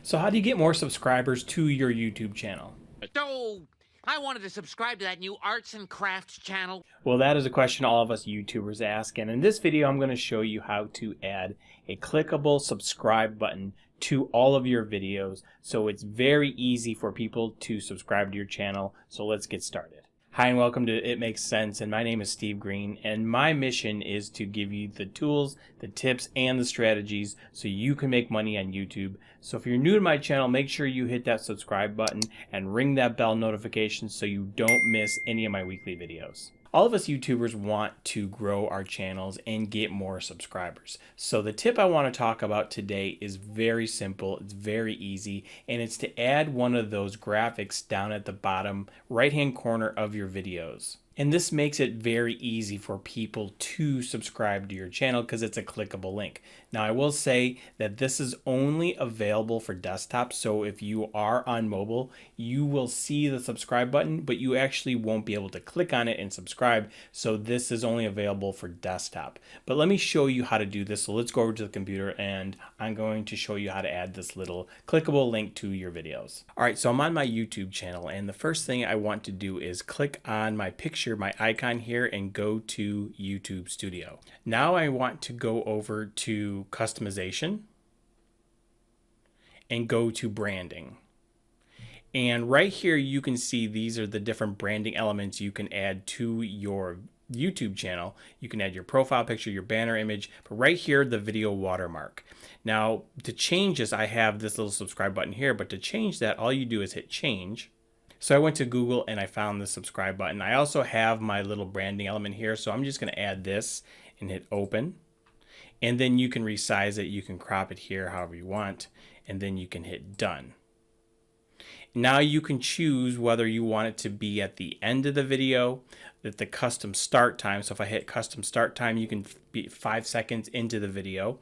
So how do you get more subscribers to your YouTube channel? Oh, I wanted to subscribe to that new arts and crafts channel. Well, that is a question all of us YouTubers ask, and in this video I'm going to show you how to add a clickable subscribe button to all of your videos so it's very easy for people to subscribe to your channel. So let's get started. Hi and welcome to It Makes Sense, and my name is Steve Green, and my mission is to give you the tools, the tips, and the strategies so you can make money on YouTube. So if you're new to my channel, make sure you hit that subscribe button and ring that bell notification so you don't miss any of my weekly videos. All of us YouTubers want to grow our channels and get more subscribers. So the tip I want to talk about today is very simple, it's very easy, and it's to add one of those graphics down at the bottom right-hand corner of your videos. And this makes it very easy for people to subscribe to your channel because it's a clickable link. Now I will say that this is only available for desktop, so if you are on mobile, you will see the subscribe button, but you actually won't be able to click on it and subscribe, so this is only available for desktop. But let me show you how to do this. So let's go over to the computer and I'm going to show you how to add this little clickable link to your videos. Alright, so I'm on my YouTube channel, and the first thing I want to do is click on my picture, my icon here, and go to YouTube Studio. Now I want to go over to customization and go to branding. And right here you can see these are the different branding elements you can add to your YouTube channel. You can add your profile picture, your banner image, but right here the video watermark. Now to change this, I have this little subscribe button here, but to change that all you do is hit change. So I went to Google and I found the subscribe button. I also have my little branding element here, so I'm just going to add this and hit open. And then you can resize it, you can crop it here however you want, and then you can hit done. Now you can choose whether you want it to be at the end of the video, at the custom start time. So if I hit custom start time, you can be 5 seconds into the video,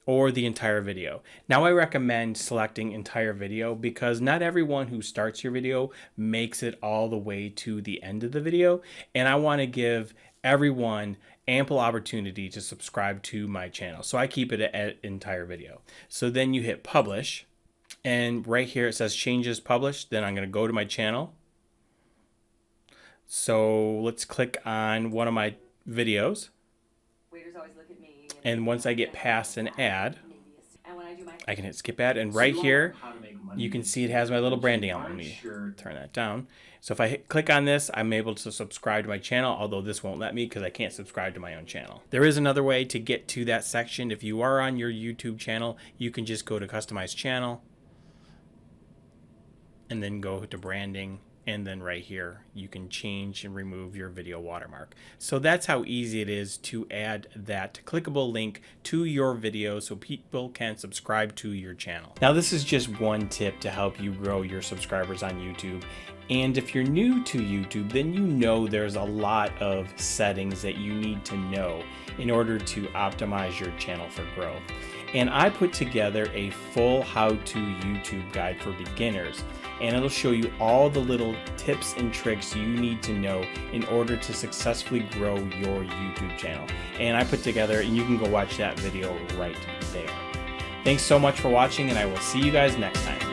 or the entire video. Now I recommend selecting entire video because not everyone who starts your video makes it all the way to the end of the video, and I want to give everyone ample opportunity to subscribe to my channel. So I keep it at entire video. So then you hit publish, and right here it says changes published. Then I'm going to go to my channel. So let's click on one of my videos. Waiters always look at me. And once I get past an ad, I can hit skip ad, and right here you can see it has my little branding element. Let me turn that down. So if I click on this, I'm able to subscribe to my channel, although this won't let me because I can't subscribe to my own channel. There is another way to get to that section. If you are on your YouTube channel, you can just go to customize channel and then go to branding. And then right here, you can change and remove your video watermark. So that's how easy it is to add that clickable link to your video so people can subscribe to your channel. Now this is just one tip to help you grow your subscribers on YouTube. And if you're new to YouTube, then you know there's a lot of settings that you need to know in order to optimize your channel for growth. And I put together a full how-to YouTube guide for beginners, and it'll show you all the little tips and tricks you need to know in order to successfully grow your YouTube channel. And I put together, and you can go watch that video right there. Thanks so much for watching, and I will see you guys next time.